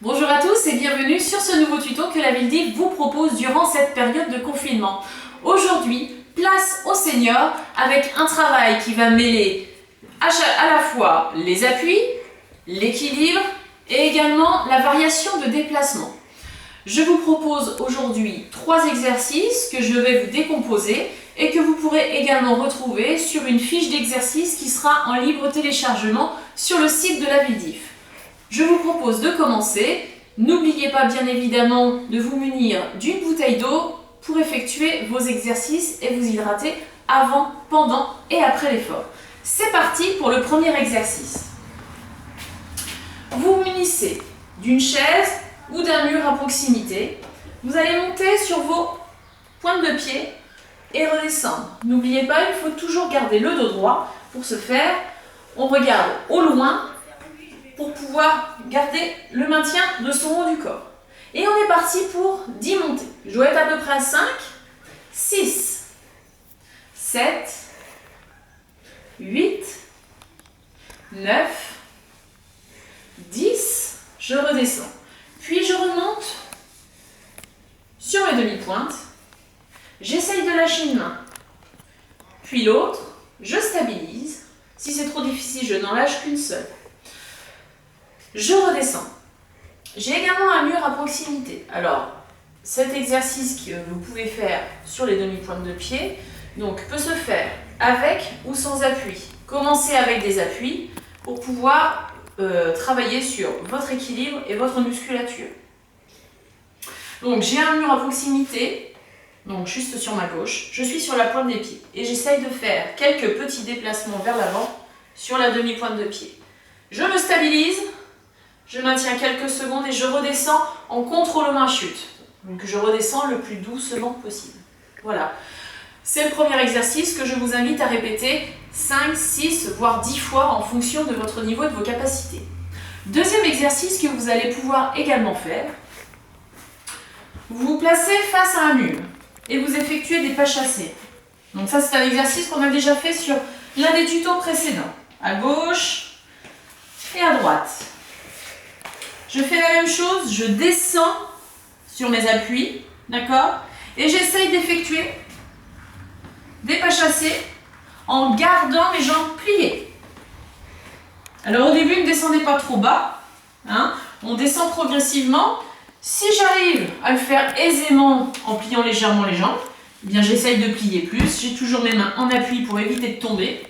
Bonjour à tous et bienvenue sur ce nouveau tuto que la Villedive vous propose durant cette période de confinement. Aujourd'hui, place aux seniors avec un travail qui va mêler à la fois les appuis, l'équilibre et également la variation de déplacement. Je vous propose aujourd'hui 3 exercices que je vais vous décomposer et que vous pourrez également retrouver sur une fiche d'exercice qui sera en libre téléchargement sur le site de la Villedive. Je vous propose de commencer. N'oubliez pas bien évidemment de vous munir d'une bouteille d'eau pour effectuer vos exercices et vous hydrater avant, pendant et après l'effort. C'est parti pour le premier exercice. Vous vous munissez d'une chaise ou d'un mur à proximité. Vous allez monter sur vos pointes de pied et redescendre. N'oubliez pas, il faut toujours garder le dos droit. Pour ce faire, on regarde au loin pour pouvoir garder le maintien de son haut du corps. Et on est parti pour 10 montées. Je dois être à peu près à 5, 6, 7, 8, 9, 10, je redescends. Puis je remonte sur mes demi-pointes. J'essaye de lâcher une main, puis l'autre, je stabilise. Si c'est trop difficile, je n'en lâche qu'une seule. Je redescends. J'ai également un mur à proximité. Alors, cet exercice que vous pouvez faire sur les demi-pointes de pied, donc peut se faire avec ou sans appui. Commencez avec des appuis pour pouvoir travailler sur votre équilibre et votre musculature. Donc, j'ai un mur à proximité, donc juste sur ma gauche. Je suis sur la pointe des pieds et j'essaye de faire quelques petits déplacements vers l'avant sur la demi-pointe de pied. Je me stabilise. Je maintiens quelques secondes et je redescends en contrôlant ma chute. Donc je redescends le plus doucement possible. Voilà. C'est le premier exercice que je vous invite à répéter 5, 6, voire 10 fois en fonction de votre niveau et de vos capacités. Deuxième exercice que vous allez pouvoir également faire. Vous vous placez face à un mur et vous effectuez des pas chassés. Donc ça, c'est un exercice qu'on a déjà fait sur l'un des tutos précédents. À gauche et à droite. Je fais la même chose, je descends sur mes appuis, d'accord? Et j'essaye d'effectuer des pas chassés en gardant mes jambes pliées. Alors au début, ne descendez pas trop bas, hein? On descend progressivement. Si j'arrive à le faire aisément en pliant légèrement les jambes, eh bien j'essaye de plier plus. J'ai toujours mes mains en appui pour éviter de tomber.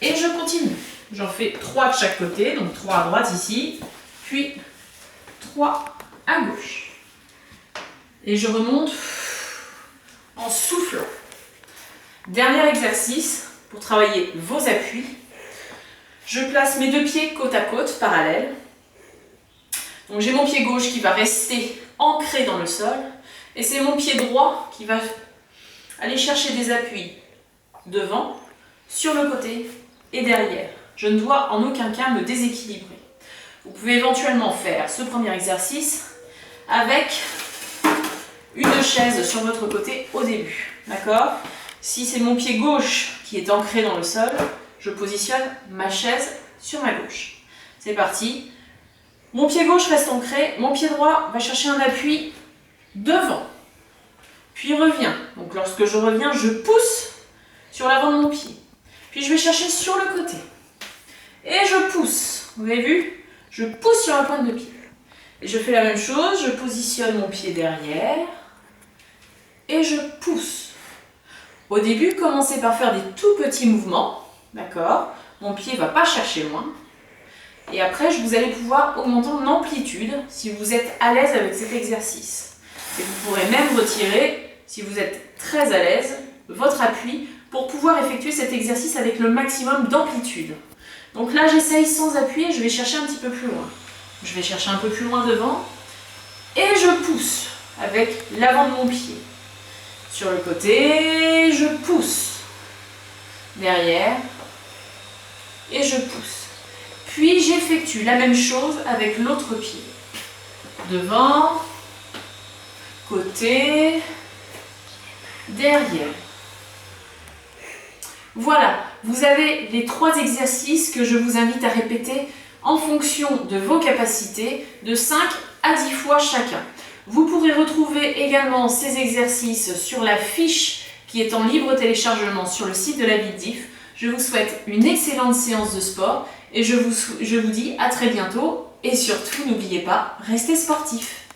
Et je continue. J'en fais 3 de chaque côté, donc 3 à droite ici, puis 3 à gauche. Et je remonte en soufflant. Dernier exercice pour travailler vos appuis. Je place mes 2 pieds côte à côte, parallèles. Donc j'ai mon pied gauche qui va rester ancré dans le sol. Et c'est mon pied droit qui va aller chercher des appuis devant, sur le côté et derrière. Je ne dois en aucun cas me déséquilibrer. Vous pouvez éventuellement faire ce premier exercice avec une chaise sur votre côté au début. D'accord? Si c'est mon pied gauche qui est ancré dans le sol, je positionne ma chaise sur ma gauche. C'est parti. Mon pied gauche reste ancré, mon pied droit va chercher un appui devant. Puis revient. Donc lorsque je reviens, je pousse sur l'avant de mon pied. Puis je vais chercher sur le côté. Et je pousse. Vous avez vu? Je pousse sur la pointe de pied. Et je fais la même chose, je positionne mon pied derrière et je pousse. Au début, commencez par faire des tout petits mouvements, d'accord? Mon pied ne va pas chercher loin. Et après, vous allez pouvoir augmenter en amplitude si vous êtes à l'aise avec cet exercice. Et vous pourrez même retirer, si vous êtes très à l'aise, votre appui pour pouvoir effectuer cet exercice avec le maximum d'amplitude. Donc là, j'essaye sans appuyer, je vais chercher un petit peu plus loin. Je vais chercher un peu plus loin devant et je pousse avec l'avant de mon pied. Sur le côté, je pousse. Derrière et je pousse. Puis j'effectue la même chose avec l'autre pied. Devant, côté, derrière. Voilà, vous avez les 3 exercices que je vous invite à répéter en fonction de vos capacités de 5 à 10 fois chacun. Vous pourrez retrouver également ces exercices sur la fiche qui est en libre téléchargement sur le site de la VIDIF. Je vous souhaite une excellente séance de sport et je vous dis à très bientôt et surtout n'oubliez pas, restez sportifs.